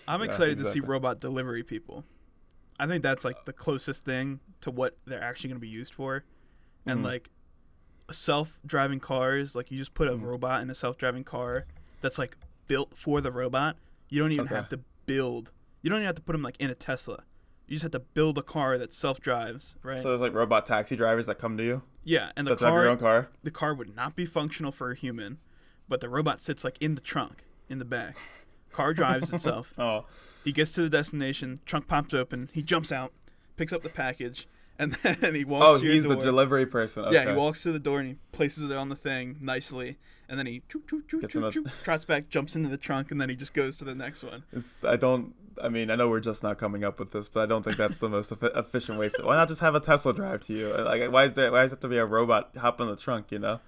I'm Yeah, excited to see exactly. robot delivery people. I think that's like the closest thing to what they're actually going to be used for. And Mm, like self-driving cars, like you just put a mm, robot in a self-driving car that's like built for the robot. You don't even okay. have to build. You don't even have to put them like in a Tesla. You just have to build a car that self-drives, right? So there's like robot taxi drivers that come to you Yeah, and that drive your own car. the car would not be functional for a human, but the robot sits like in the trunk, in the back. Car drives itself. Oh, He gets to the destination, trunk pops open, he jumps out, picks up the package, and then he walks oh, to your he's the door. delivery person. Yeah, he Okay. walks to the door and he places it on the thing nicely, and then he Gets in the. trots back, jumps into the trunk, and then he just goes to the next one. It's, I don't. I mean, I know we're just not coming up with this, but I don't think that's the most efficient way. Why not just have a Tesla drive to you? Like, why is there? Why does it have to be a robot hop in the trunk? You know,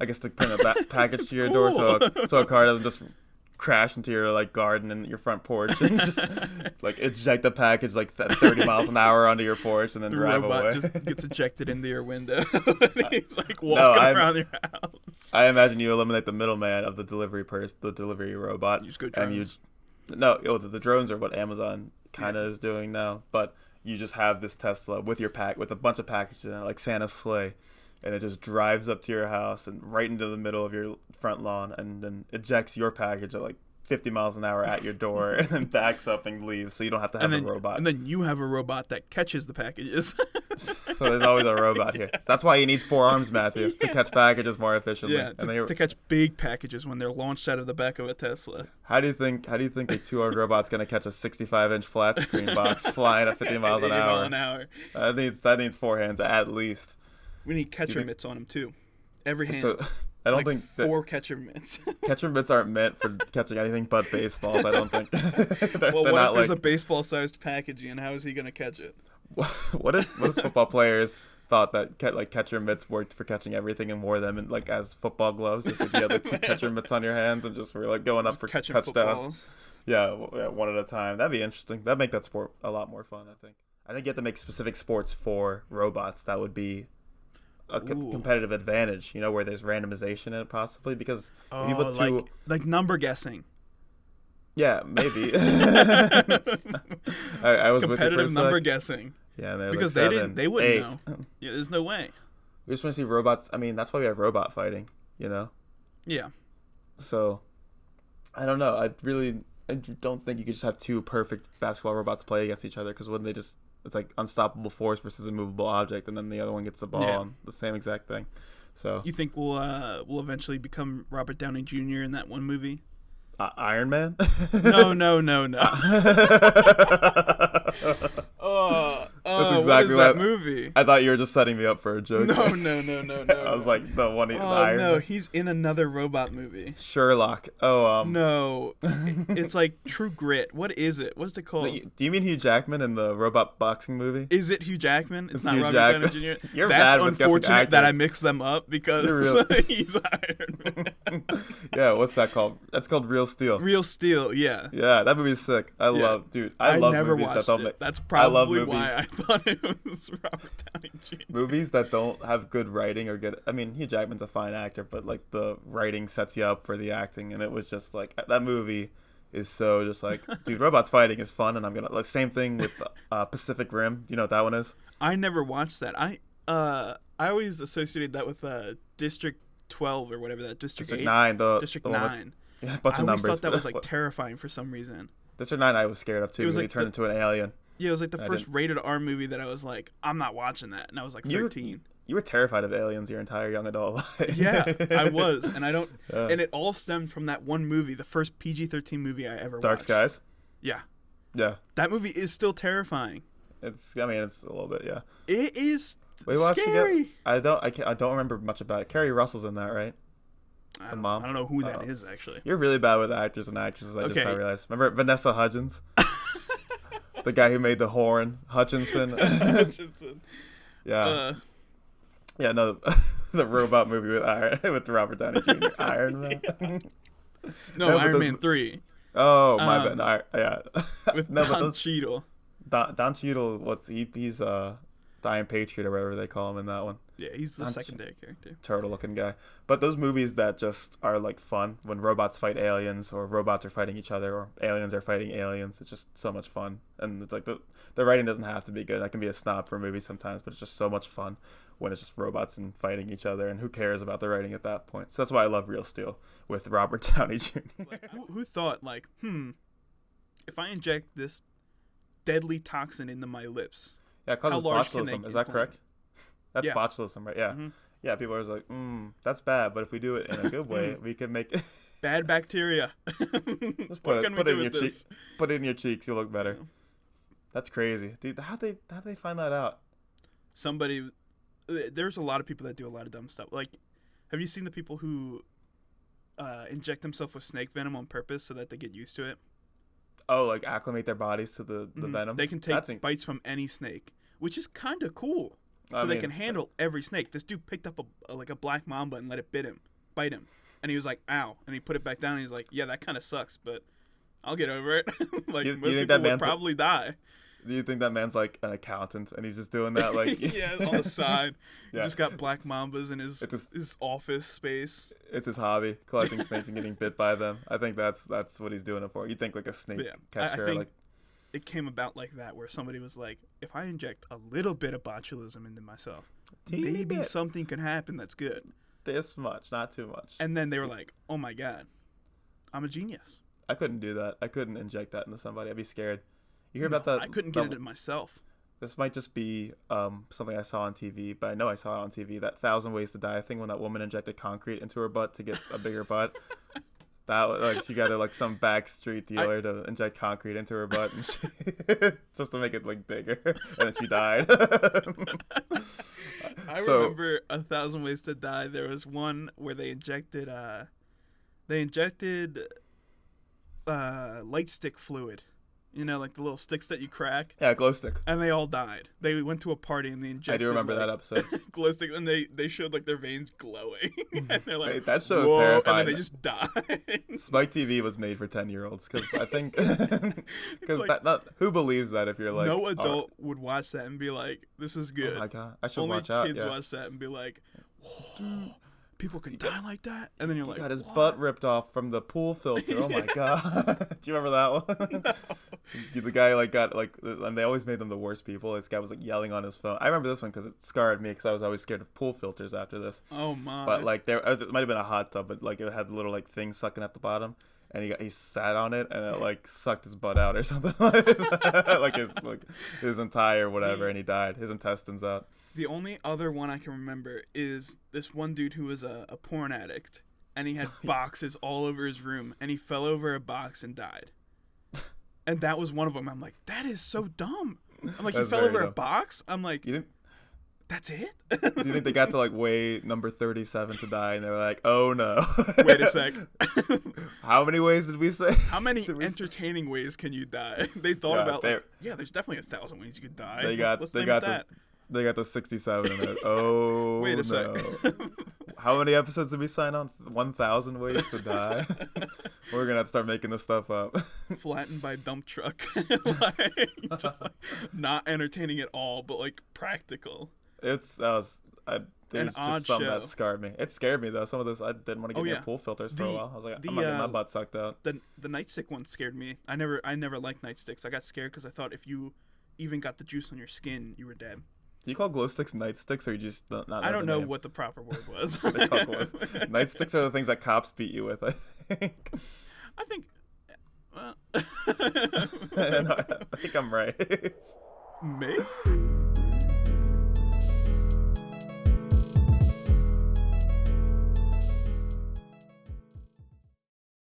I guess to bring a package to your door, so a car doesn't just crash into your like garden and your front porch and just like eject the package like 30 miles an hour onto your porch and then The drive robot away. just gets ejected into your window. And he's like No, walking around your house. I imagine you eliminate the middleman of the delivery person, the delivery robot, You just go and drones. no, the drones are what Amazon kind of is doing now, but you just have this Tesla with your pack with a bunch of packages in it, like Santa's sleigh, and it just drives up to your house and right into the middle of your front lawn, and then ejects your package at like 50 miles an hour at your door, and then backs up and leaves, so you don't have to have a robot. And then you have a robot that catches the packages. So there's always a robot here. That's why he needs 4 arms, Matthew, to catch packages more efficiently. Yeah, And to catch big packages when they're launched out of the back of a Tesla. How do you think a 2-armed robot's gonna catch a 65-inch flat screen box flying at 50 miles an 80 mile hour? an hour. That needs 4 hands at least. We need catcher think- mitts on him too. Every hand. So I don't like think that 4 catcher mitts. catcher mitts aren't meant for catching anything but baseballs. I don't think. they're, Well, they're what not if there's like. a baseball-sized package, and how is he gonna catch it? What if football players thought that catcher mitts worked for catching everything and wore them in, like as football gloves, just like you had the 2 catcher mitts on your hands and just were like going up for Catching touchdowns. footballs. Yeah, one at a time. That'd be interesting. That'd make that sport a lot more fun, I think. I think you have to make specific sports for robots. That would be a Ooh. competitive advantage, you know, where there's randomization in it possibly, because if you Oh, put two, like number guessing. yeah, maybe. I was with you for a Competitive number sec. guessing. Yeah, they're Because like they 7, they wouldn't 8. know. Yeah, there's no way. We just want to see robots. I mean, that's why we have robot fighting, you know? Yeah. So, I don't know. I don't think you could just have 2 perfect basketball robots play against each other, because wouldn't they just, it's like unstoppable force versus a movable object, and then the other one gets the ball Yeah. and the same exact thing. So, You think we'll eventually become Robert Downey Jr. in that one movie? Iron Man? No. That's What exactly is that movie? I thought you were just setting me up for a joke. No. I was like, the one, the Oh Iron no, Man. he's in another robot movie. Sherlock. Oh, No, it's like True Grit. What is it? What's it called? do you mean Hugh Jackman in the robot boxing movie? Is it Hugh Jackman? It's not Hugh Robert Jackman. Downey Jr. You're That's bad with guessing unfortunate that I actors. mixed them up because You're real- he's Iron Man. Yeah, what's that called? That's called Real Steel. Real Steel, yeah. Yeah, that movie's sick. I love never movies that watched don't it. make That's I love probably why movies. I thought it was Robert Downey Jr. movies that don't have good writing or good. I mean, Hugh Jackman's a fine actor, but like the writing sets you up for the acting, and it was just like that movie is so just like, dude, robots fighting is fun, and I'm gonna like same thing with Pacific Rim. Do you know what that one is? I never watched that. I always associated that with District 12 or whatever that District 8. 9. District the one with- 9. yeah, a bunch I of always numbers. thought that was like terrifying for some reason. District 9 I was scared of too It was because he like turned into an alien. Yeah, it was like the I first didn't- rated R movie that I was like, I'm not watching that, and I was like You were- 13. You were terrified of aliens your entire young adult life. Yeah, I was, and I don't. Yeah. And it all stemmed from that one movie, the first PG-13 movie I ever Dark watched. Skies. Yeah, Yeah, that movie is still terrifying. it's. I mean, it's a little bit. Yeah. It is We watched it scary. together? I don't remember much about it. Carrie Russell's in that, right? I The don't, mom? I don't know who that Oh. is actually. You're really bad with actors and actresses. I just Okay. now realized. Remember Vanessa Hudgens, the guy who made the horn, Hutchinson. Hutchinson. Yeah, yeah. No, the robot movie with Robert Downey Jr. Iron Man. No, No, but Iron those- Man 3 Oh my bad. No, yeah. with No, but Don those- Cheadle. Don Cheadle. He's Dying Patriot or whatever they call him in that one. Yeah, he's the secondary character. Turtle-looking guy. But those movies that just are like fun when robots fight aliens, or robots are fighting each other, or aliens are fighting aliens. It's just so much fun, and it's like the writing doesn't have to be good. I can be a snob for movies sometimes, but it's just so much fun when it's just robots and fighting each other, and who cares about the writing at that point? So that's why I love Real Steel with Robert Downey Jr. Like, who thought like, if I inject this deadly toxin into my lips, yeah, it causes botulism. Is that correct? That's botulism, right? Yeah. Mm-hmm. Yeah, people are always like, that's bad, but if we do it in a good way, we can make it. Bad bacteria. Just put it in your cheeks. Put it in your cheeks, you'll look better. Yeah. That's crazy. Dude, how'd they find that out? There's a lot of people that do a lot of dumb stuff. Like, have you seen the people who inject themselves with snake venom on purpose so that they get used to it? Oh, like acclimate their bodies to the venom? They can take bites from any snake, which is kind of cool. So they can handle every snake. This dude picked up a black mamba and let it bite him. And he was like, ow. And he put it back down and he's like, yeah, that kind of sucks, but I'll get over it. Like, most people would probably die. Do you think that man's like an accountant and he's just doing that? Like yeah, on the side. Yeah. He just got black mambas in his office space. It's his hobby, collecting snakes and getting bit by them. I think that's what he's doing it for. You think like a snake catcher? I think it came about like that, where somebody was like, if I inject a little bit of botulism into myself, maybe something can happen that's good. This much, not too much. And then they were like, oh my God, I'm a genius. I couldn't do that. I couldn't inject that into somebody. I'd be scared. You hear about that? I couldn't get it in myself. This might just be something I saw on TV, but I know I saw it on TV. That 1,000 Ways to Die thing, when that woman injected concrete into her butt to get a bigger butt. That like she got some backstreet dealer to inject concrete into her butt, and just to make it like bigger, and then she died. I remember 1,000 Ways to Die. There was one where they injected light stick fluid. You know, like the little sticks that you crack. Yeah, glow stick. And they all died. They went to a party and they injected. I do remember that episode. Glow stick, and they showed like their veins glowing. And they're like, that show is terrifying. And then they just died. Spike TV was made for 10-year-olds because I think who believes that if you're like no adult would watch that and be like, this is good. Oh my God, I should Only watch out. Only kids watch that and be like, whoa. People can die like that, and then you're like, got his what? butt ripped off from the pool filter. Oh my God! Do you remember that one? No. The guy and they always made them the worst people. This guy was like yelling on his phone. I remember this one because it scarred me because I was always scared of pool filters after this. Oh my! But like it might have been a hot tub, but like it had the little like thing sucking at the bottom, and he sat on it and it like sucked his butt out or something like that. like his entire whatever, and he died. His intestines out. The only other one I can remember is this one dude who was a porn addict, and he had boxes all over his room, and he fell over a box and died. And that was one of them. I'm like, that is so dumb. I'm like, he fell over a box? I'm like, that's it? Do you think they got to like way number 37 to die, and they were like, oh no. Wait a sec. How many ways did we say? How many entertaining ways can you die? They thought about there's definitely 1,000 ways you could die. They got the 67 in it. Oh, wait a sec. How many episodes did we sign on? 1,000 Ways to Die? We're going to have to start making this stuff up. Flattened by dump truck. Just like not entertaining at all, but like practical. There's just something that scarred me. It scared me though. Some of this, I didn't want to get near pool filters for a while. I was like, I'm not getting my butt sucked out. The nightstick one scared me. I never liked nightsticks. I got scared because I thought if you even got the juice on your skin, you were dead. Do you call glow sticks nightsticks, or you just not know I don't know name? what the proper word was. Nightsticks are the things that cops beat you with, I think. Well, I think I'm right. Maybe.